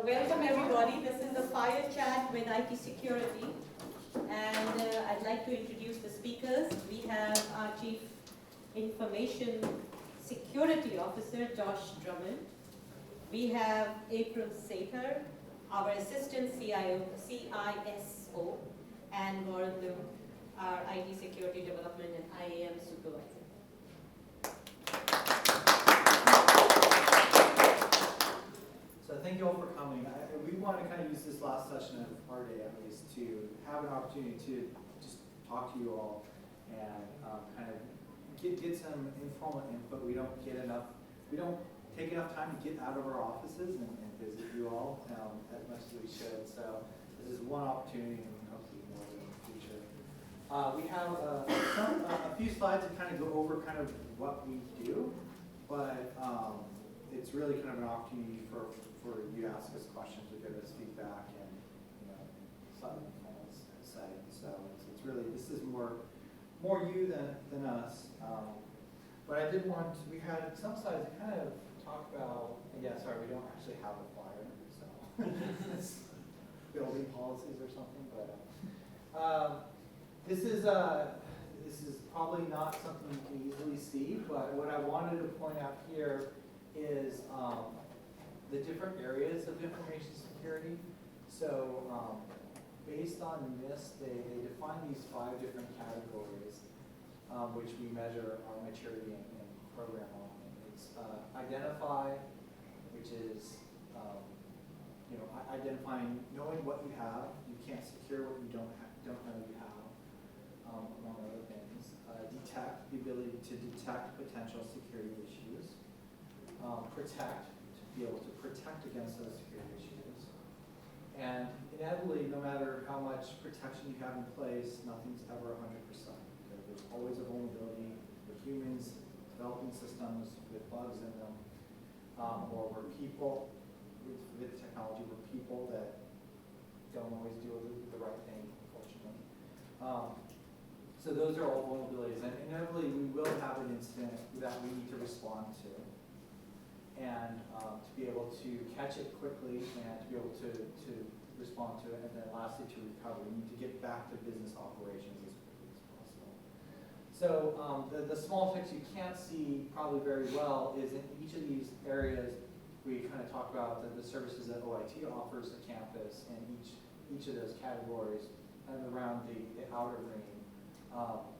Welcome everybody. This is the Fire Chat with IT Security. And I'd like to introduce the speakers. We have our Chief Information Security Officer, Josh Drummond. We have April Sather, our Assistant CISO, and Warren Liu, our IT Security Development and IAM Supervisor. So thank you all for coming. We want to kind of use this last session of our day at least to have an opportunity to just talk to you all and kind of get some informal input. We don't take enough time to get out of our offices and visit you all as much as we should. So this is one opportunity, and hopefully more in the future. We have a few slides to kind of go over kind of what we do, but it's really kind of an opportunity for you to ask us questions or give us feedback and slightly informal setting. So it's really, this is more you than us. But I did want to, we had some slides to kind of talk about, yeah, sorry, we don't actually have a flyer, so it's building policies or something, but this is probably not something you can easily see, but what I wanted to point out here is the different areas of information security. So based on NIST, they define these 5 different categories, which we measure our maturity and program on. It's identify, which is identifying, knowing what you have. You can't secure what you don't know you have, among other things. Detect, the ability to detect potential security issues. Protect, to be able to protect against those security issues. And inevitably, no matter how much protection you have in place, nothing's ever 100%. There's always a vulnerability with humans developing systems with bugs in them, or we're people with technology, we're people that don't always do the right thing, unfortunately. So those are all vulnerabilities, and inevitably we will have an incident that we need to respond to. And to be able to catch it quickly and to be able to respond to it, and then lastly to recover. We need to get back to business operations as quickly as possible. So the small text you can't see probably very well is in each of these areas we kind of talk about the services that OIT offers the campus, and each of those categories, and around the outer ring,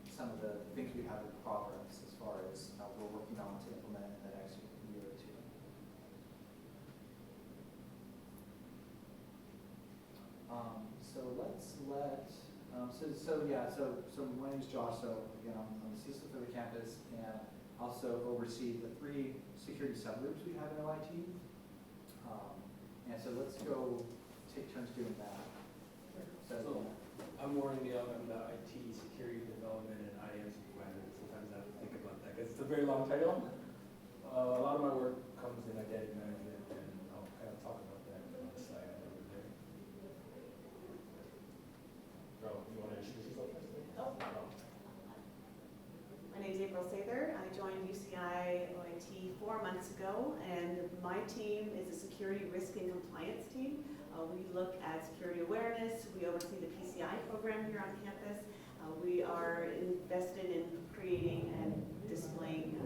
some of the things we have in progress as far as we're working on to implement in the next year or two. So my name is Josh. So again, I'm the CISO for the campus, and also oversee the 3 security subgroups we have in OIT. And so let's go take turns doing that. So I'm Warren Liu. I'm the IT security development and IAM supervisor. Sometimes I have to think about that because it's a very long title. A lot of my work comes in identity management, and I'll kind of talk about that on the slide over there. Oh, you want to introduce yourself first? Oh. My name is April Sather. I joined UCI OIT 4 months ago, and my team is a security risk and compliance team. We look at security awareness. We oversee the PCI program here on campus. We are invested in creating and displaying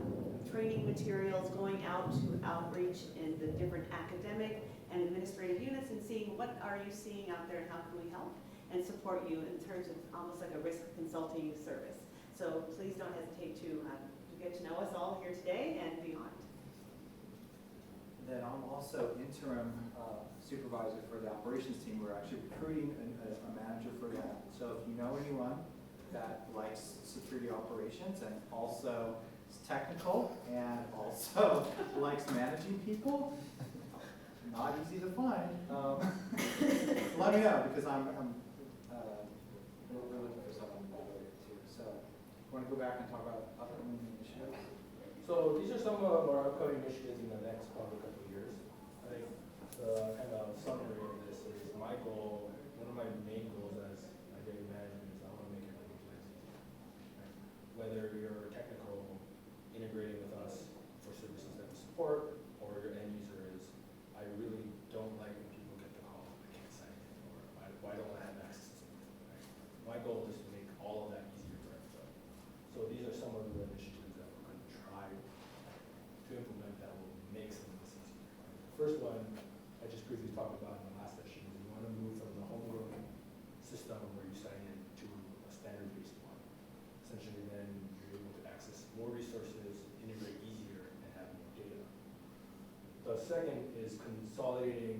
training materials, going out to outreach in the different academic and administrative units and seeing what are you seeing out there and how can we help and support you in terms of almost like a risk consulting service. So please don't hesitate to get to know us all here today and beyond. then I'm also interim supervisor for the operations team. We're actually recruiting a manager for that. So if you know anyone that likes security operations and also is technical and also likes managing people, not easy to find. Let me know, because we're looking for someone that way too. So want to go back and talk about upcoming initiatives? So these are some of our upcoming initiatives in the next probably couple of years. I think the kind of summary of this is my goal, one of my main goals as identity management is I want to make everything easy. Right? Whether you're technical, integrating with us for services that we support, or your end user is, I really don't like when people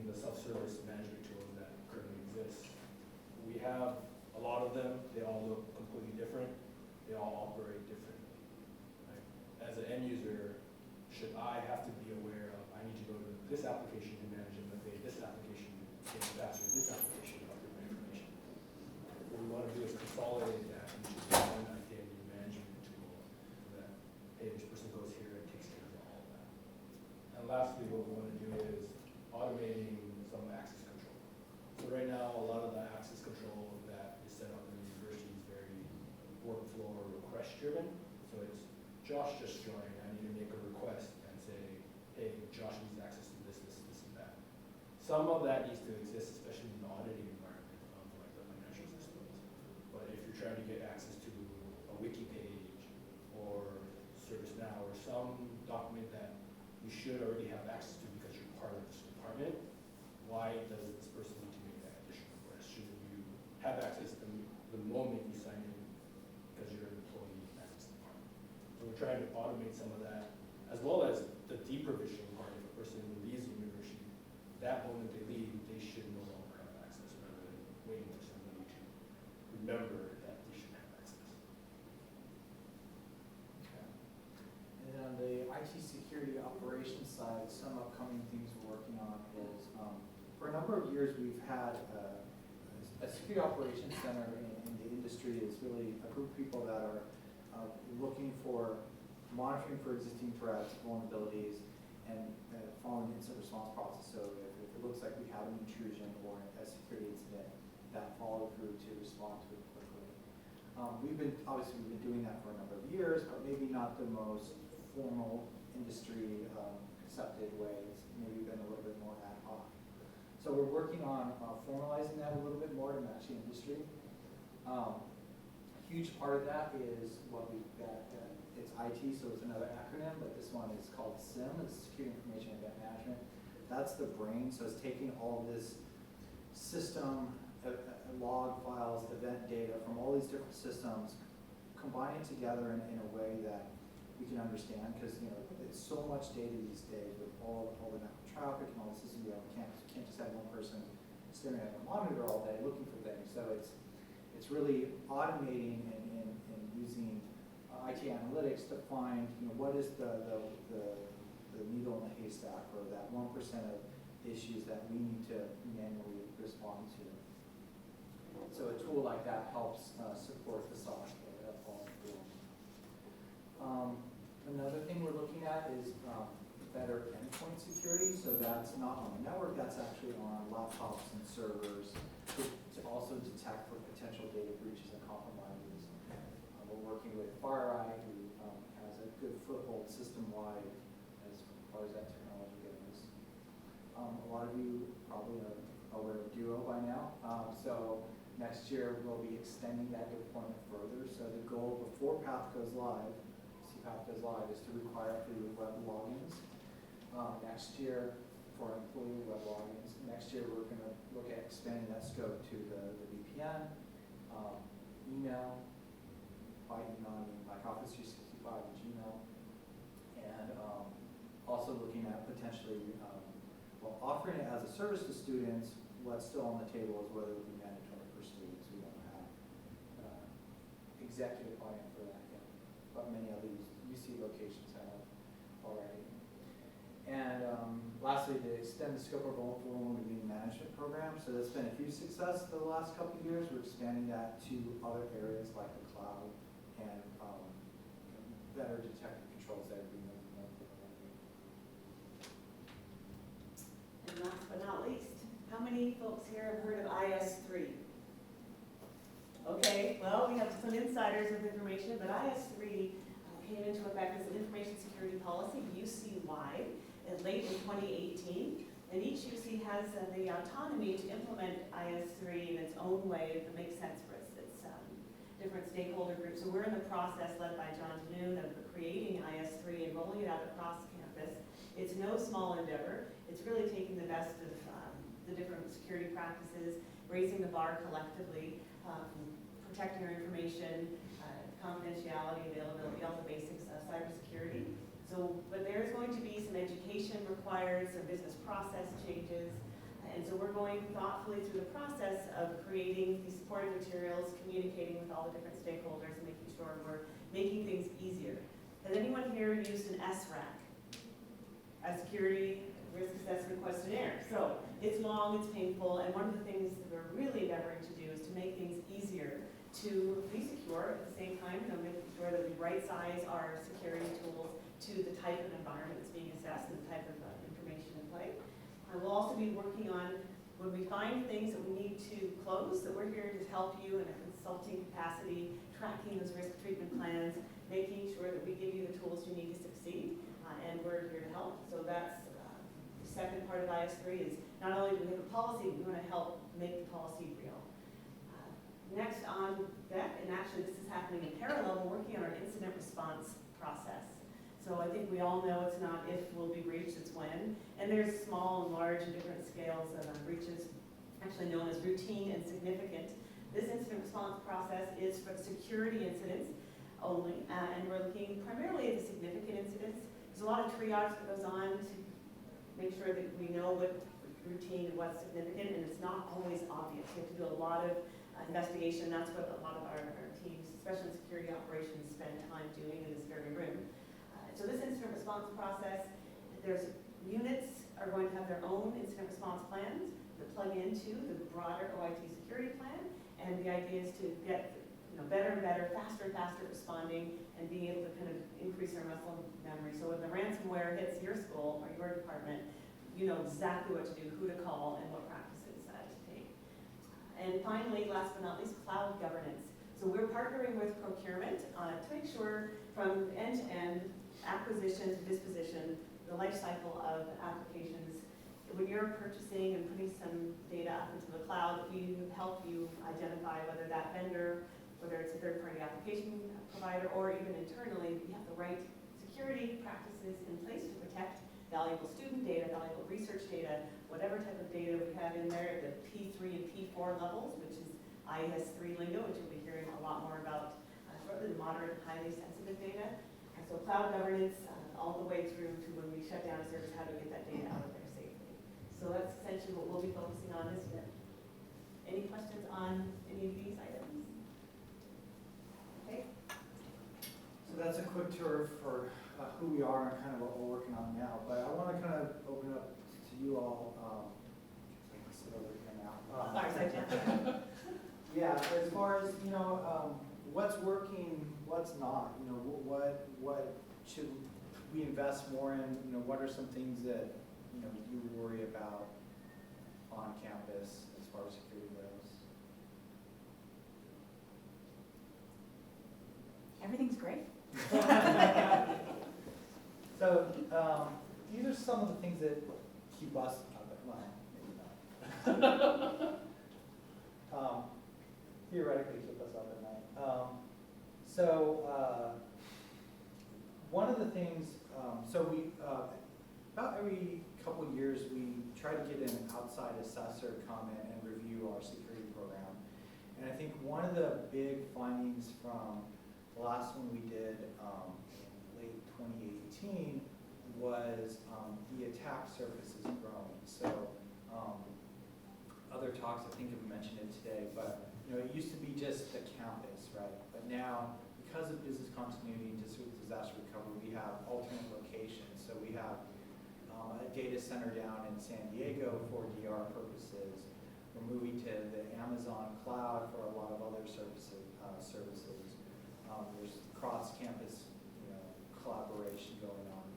using the self-service management tools that currently exist. We have a lot of them, they all look completely different, they all operate differently. Like, as an end user, should I have to be aware of, I need to go to this application to manage it, but this application is faster, this application to update my information. What we want to do is consolidate that into one identity management tool that, hey, this person goes here and takes care of all of that. And lastly, what we want to do is automating some access control. So right now, a lot of the access control that is set up in the university is very workflow or request driven. So it's Josh just joined, I need to make a request and say, hey, Josh needs access to this, and that. Some of that needs to exist, especially in the auditing environment of like the financial systems. But if you're trying to get access to a wiki page or ServiceNow or some document that you should already have access to because you're part of this department, why does this person need to make that additional request? Shouldn't you have access the moment you sign in because you're an employee at this department? So we're trying to automate some of that, as well as the deprovisioning part. If a person leaves the university, that moment they leave, they should no longer have access rather than waiting for somebody to remember that they should have access. Okay. And then on the IT security operations side, some upcoming things we're working on is, for a number of years, we've had a security operations center in the industry is really a group of people that are looking for monitoring for existing threats, vulnerabilities, and following the incident response process. So if it looks like we have an intrusion or a security incident, that follow through to respond to it quickly. We've been doing that for a number of years, but maybe not the most formal industry accepted way. It's maybe been a little bit more ad hoc. So we're working on formalizing that a little bit more to match the industry. A huge part of that is what we've got, it's IT, so it's another acronym, but this one is called SIM, it's Security Information Event Management. That's the brain, so it's taking all this system, log files, event data from all these different systems, combining it together in a way that we can understand, because it's so much data these days with all the network traffic and all the systems. We can't just have one person staring at a monitor all day looking for things. So it's really automating and using IT analytics to find what is the needle in the haystack, or that 1% of issues that we need to manually respond to. So a tool like that helps support the software of all through. Another thing we're looking at is better endpoint security. So that's not on the network, that's actually on laptops and servers to also detect for potential data breaches and compromises. We're working with FireEye, who has a good foothold system-wide as far as that technology goes. A lot of you probably are aware of Duo by now. So next year we'll be extending that deployment further. So the goal before CPAP goes live is to require free web logins. Next year, for employee web logins, next year we're going to look at expanding that scope to the VPN, email, by email, like Office 365 and Gmail, and also looking at potentially, offering it as a service to students. What's still on the table is whether it would be mandatory for students. We don't have executive buy-in for that yet, but many of these UC locations have already. And lastly, to extend the scope of our vulnerability management program. So that's been a huge success for the last couple of years. We're expanding that to other areas like the cloud and better detective controls that are being implemented. And last but not least, how many folks here have heard of IS3? Okay, well, we have some insiders with information, but IS3 came into effect as an information security policy, UC-wide, late in 2018. And each UC has the autonomy to implement IS3 in its own way that makes sense for its different stakeholder groups. So we're in the process, led by John Danoon, of creating IS3 and rolling it out across campus. It's no small endeavor. It's really taking the best of the different security practices, raising the bar collectively, protecting our information, confidentiality, availability, all the basics of cybersecurity. So, but there's going to be some education required, some business process changes, so we're going thoughtfully through the process of creating these supporting materials, communicating with all the different stakeholders, and making sure we're making things easier. Has anyone here used an SRAC, a security risk assessment questionnaire? So it's long, it's painful, and one of the things that we're really endeavoring to do is to make things easier to be secure, at the same time, making sure that we right-size our security tools to the type of environment that's being assessed and the type of information in play. We'll also be working on, when we find things that we need to close, that we're here to help you in a consulting capacity, tracking those risk treatment plans, making sure that we give you the tools you need to succeed, and we're here to help. So that's the second part of IS3 is not only do we have a policy, we want to help make the policy real. Next on deck, and actually this is happening in parallel, we're working on our incident response process. So I think we all know it's not if we'll be breached, it's when. And there's small and large and different scales of breaches, actually known as routine and significant. This incident response process is for security incidents only, and we're looking primarily at the significant incidents. There's a lot of triage that goes on to make sure that we know what routine and what's significant, and it's not always obvious. We have to do a lot of investigation. That's what a lot of our teams, especially in security operations, spend time doing in this very room. So this incident response process, there's units are going to have their own incident response plans that plug into the broader OIT security plan, and the idea is to get better and better, faster and faster responding, and being able to kind of increase our muscle memory. So when the ransomware hits your school or your department, you know exactly what to do, who to call, and what practices to take. And finally, last but not least, cloud governance. So we're partnering with procurement to make sure from end to end, acquisition to disposition, the life cycle of applications. When you're purchasing and putting some data up into the cloud, we help you identify whether that vendor, whether it's a third-party application provider or even internally, we have the right security practices in place to protect valuable student data, valuable research data, whatever type of data we have in there at the P3 and P4 levels, which is IS3 lingo, which you'll be hearing a lot more about shortly, the moderate and highly sensitive data. So cloud governance all the way through to when we shut down a service, how do we get that data out of there safely? So that's essentially what we'll be focusing on this year. Any questions on any of these items? Okay. So that's a quick tour for who we are and kind of what we're working on now. But I want to kind of open up to you all. I can sit over here now. Yeah, as far as, what's working, what's not, what should we invest more in, what are some things that, you worry about on campus as far as security goes? Everything's great. So, these are some of the things that keep us up at night, maybe not. Theoretically keep us up at night. One of the things, we, about every couple of years, we try to get an outside assessor come in and review our security program. And I think one of the big findings from the last one we did in late 2018 was the attack surface is growing. So other talks I think have mentioned it today, but it used to be just the campus, right? But now, because of business continuity and disaster recovery, we have alternate locations. So we have a data center down in San Diego for DR purposes. We're moving to the Amazon cloud for a lot of other services. There's cross-campus, collaboration going on.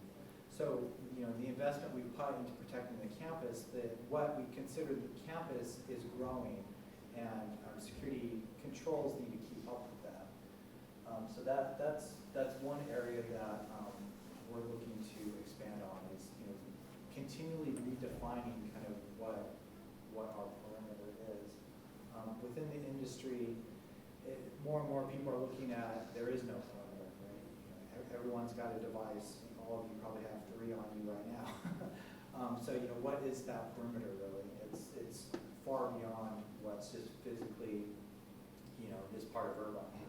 So, the investment we put into protecting the campus, what we consider the campus is growing, and our security controls need to keep up with that. So that's one area that we're looking to expand on is continually redefining kind of what our perimeter is. Within the industry, more and more people are looking at there is no perimeter, right? Everyone's got a device. All of you probably have 3 on you right now. So what is that perimeter really? It's far beyond what's just physically is part of Irvine.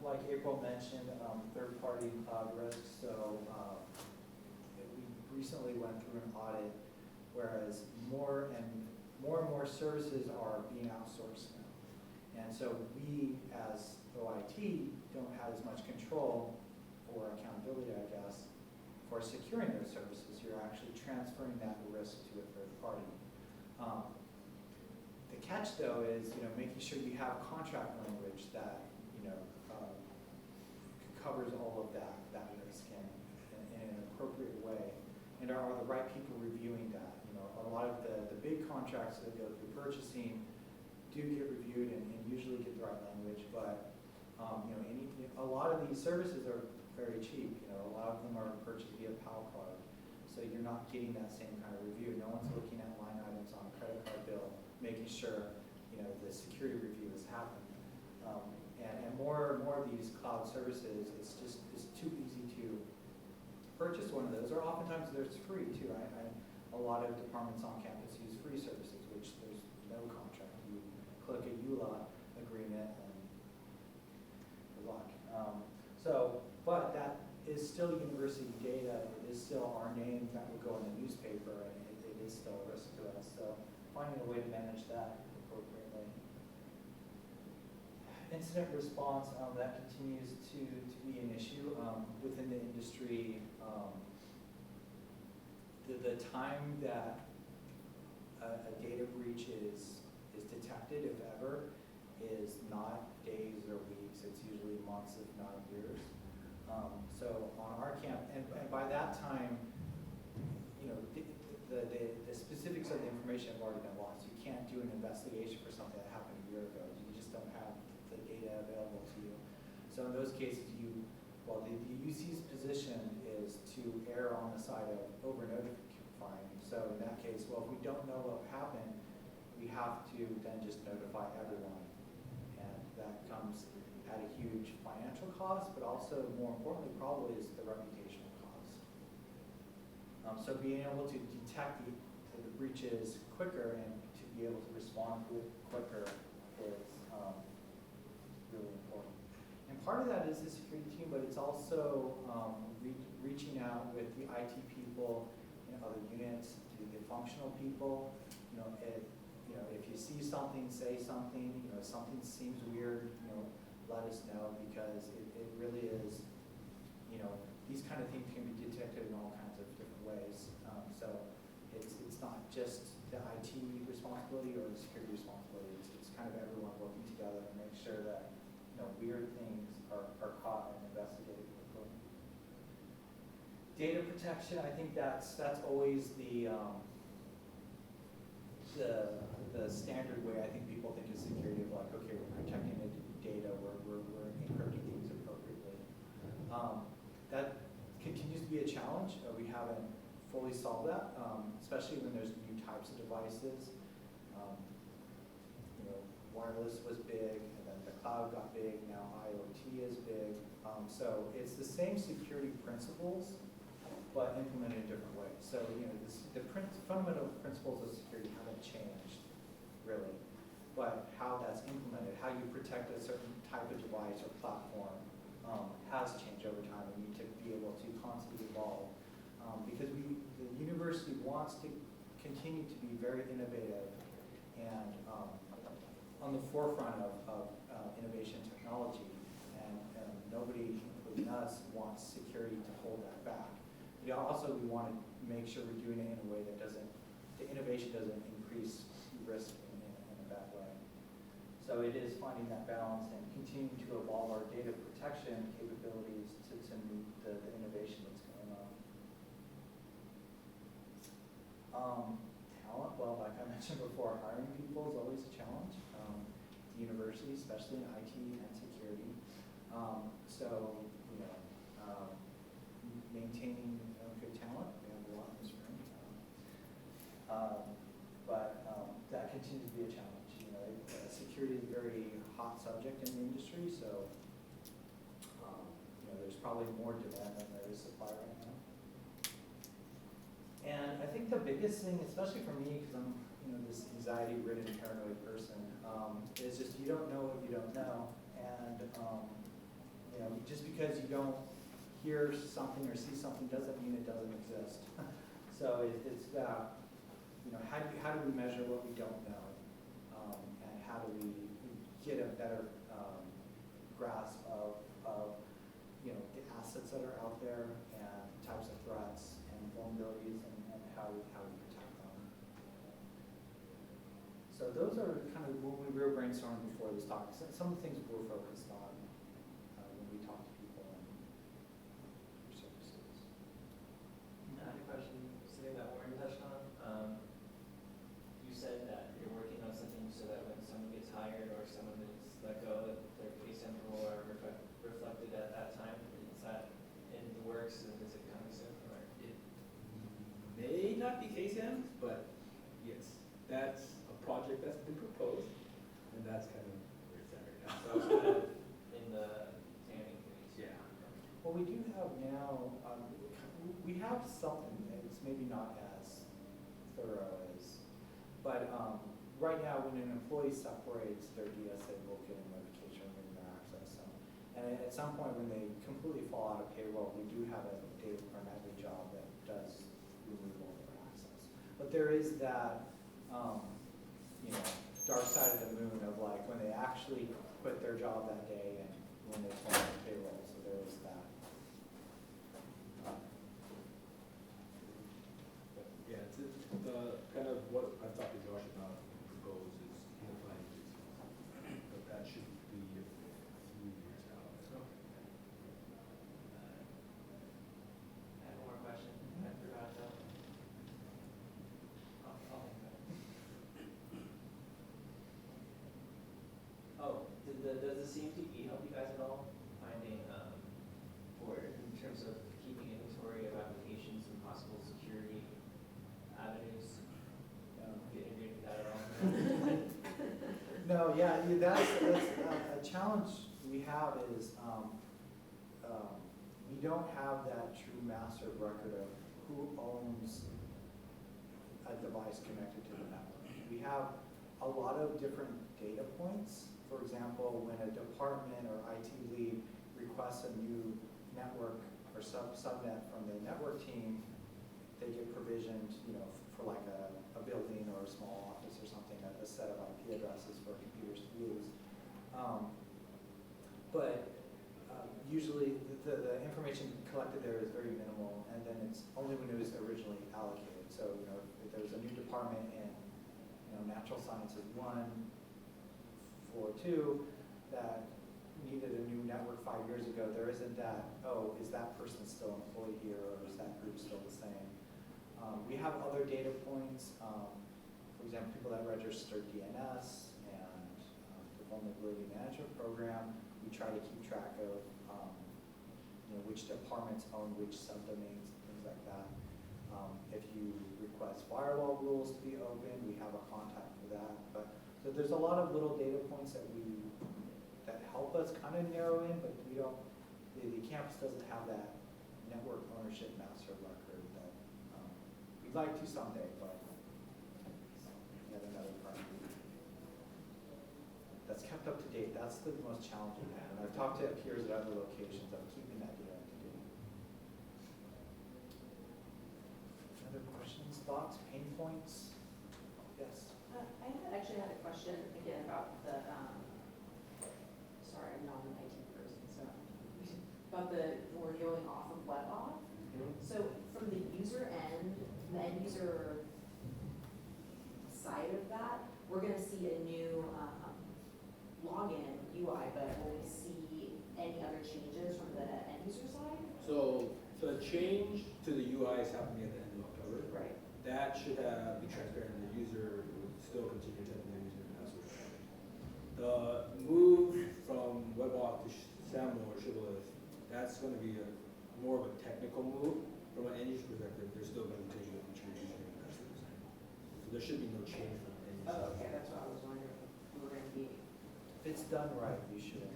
Like April mentioned, third-party cloud risk. So we recently went through an audit, whereas more and more services are being outsourced now. And so we, as OIT, don't have as much control or accountability, I guess, for securing those services. You're actually transferring that risk to a third party. The catch, though, is making sure you have contract language that covers all of that risk in an appropriate way, and are the right people reviewing that. A lot of the big contracts that go through purchasing do get reviewed and usually get the right language, but a lot of these services are very cheap. A lot of them are purchased via PAL card, so you're not getting that same kind of review. No one's looking at line items on a credit card bill, making sure the security review is happening. And more of these cloud services, it's too easy to purchase one of those, or oftentimes there's free too. A lot of departments on campus use free services, which there's no contract. You click a EULA agreement and good luck. But that is still university data. It is still our name that will go in the newspaper, and it is still a risk to us. So finding a way to manage that appropriately. Incident response, that continues to be an issue within the industry. The time that a data breach is detected, if ever, is not days or weeks. It's usually months, if not years. So on our camp, and by that time, the specifics of the information have already been lost. You can't do an investigation for something that happened a year ago. You just don't have the data available to you. So in those cases, the UC's position is to err on the side of over-notifying. So in that case, if we don't know what happened, we have to then just notify everyone. And that comes at a huge financial cost, but also, more importantly, probably is the reputational cost. So being able to detect the breaches quicker and to be able to respond quicker is really important. And part of that is the security team, but it's also reaching out with the IT people in other units, to the functional people. If you see something, say something. If something seems weird, let us know, because it really is. These kind of things can be detected in all kinds of different ways. So it's not just the IT responsibility or the security responsibility. It's kind of everyone working together to make sure that weird things are caught and investigated quickly. Data protection, I think that's always the standard way I think people think of security, of like, okay, we're protecting the data, we're encrypting things appropriately. That continues to be a challenge. We haven't fully solved that, especially when there's new types of devices. Wireless was big, and then the cloud got big, now IoT is big. So it's the same security principles, but implemented in different ways. So the fundamental principles of security haven't changed, really. But how that's implemented, how you protect a certain type of device or platform has changed over time, and need to be able to constantly evolve. Because the university wants to continue to be very innovative and on the forefront of innovation technology, and nobody, including us, wants security to hold that back. But also, we want to make sure we're doing it in a way that the innovation doesn't increase risk in a bad way. So it is finding that balance and continuing to evolve our data protection capabilities to meet the innovation that's going on. Talent, well, like I mentioned before, hiring people is always a challenge. The university, especially in IT and security. Maintaining good talent. We have a lot in this room. But that continues to be a challenge. Security is a very hot subject in the industry, so there's probably more demand than there is supply right now. And I think the biggest thing, especially for me, because I'm this anxiety-ridden, paranoid person, is just you don't know what you don't know, and just because you don't hear something or see something doesn't mean it doesn't exist. So it's about, how do we measure what we don't know? And how do we get a better grasp of, the assets that are out there and types of threats and vulnerabilities and how we protect them. So those are kind of when we were brainstorming before this talk, some of the things we're focused on when we talk to people and services. I had a question, something that Warren touched on. You said that you're working on something so that when someone gets hired or someone is let go, that their case role are reflected at that time. Is that in the works and is it coming soon? Or? It may not be KSAM, but yes, that's a project that's been proposed, and that's kind of where it's at right now. So it's kind of in the planning phase. Yeah. Well, we do have now, we have something, it's maybe not as thorough as, but right now when an employee separates their DSA, we'll get a notification of their access. And at some point when they completely fall out of payroll, we do have a data or nightly job that does remove all their access. But there is that, dark side of the moon of like when they actually quit their job that day and when they fall out of payroll, so there is that. But yeah, it's the kind of what I've talked to Josh about goes is unifying these, but that should be a few years out. I have one more question. I forgot though. I'll think about it. Oh, does the CMTP help you guys at all finding, or in terms of keeping inventory of applications and possible security avenues? Get integrated with that at all? No, yeah, that's a challenge we have is we don't have that true master record of who owns a device connected to the network. We have a lot of different data points. For example, when a department or IT lead requests a new network or subnet from the network team, they get provisioned, for like a building or a small office or something, a set of IP addresses for computers to use. But usually the information collected there is very minimal, and then it's only when it was originally allocated. So, if there was a new department in, natural sciences 142 that needed a new network 5 years ago, there isn't that, oh, is that person still employed here, or is that group still the same? We have other data points, for example, people that register DNS and the vulnerability management program. We try to keep track of which departments own which subdomains and things like that. If you request firewall rules to be open, we have a contact for that. But so there's a lot of little data points that help us kind of narrow in, but we don't. The campus doesn't have that network ownership master record that we'd like to someday, but yet another priority. That's kept up to date. That's the most challenging part. And I've talked to peers at other locations of keeping that data up to date. Other questions, thoughts, pain points? Yes. I actually had a question again about the, sorry, I'm not an IT person, so, about we're going off of WebAuth. So from the user end, the end user side of that, we're gonna see a new login UI, but will we see any other changes from the end user side? So the change to the UI is happening at the end of October. Right. That should be transparent. The user would still continue to have their user and password. The move from WebAuth to SAML or Shibboleth, that's going to be more of a technical move. From an end user perspective, they're still going to continue to feature your username and password. So there should be no change from the end user. Oh, okay, that's what I was wondering, if we were gonna be. If it's done right, you should.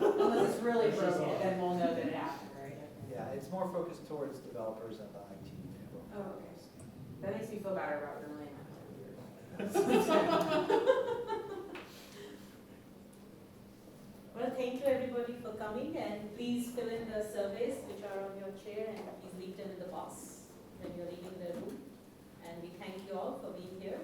Unless it's really broken, then we'll know that it happened, right? Yeah, it's more focused towards developers and the IT. Oh, okay. That makes me feel better about renewing my computer. Well, Well, thank you everybody for coming, and please fill in the surveys which are on your chair, and please leave them in the box when you're leaving the room. And we thank you all for being here.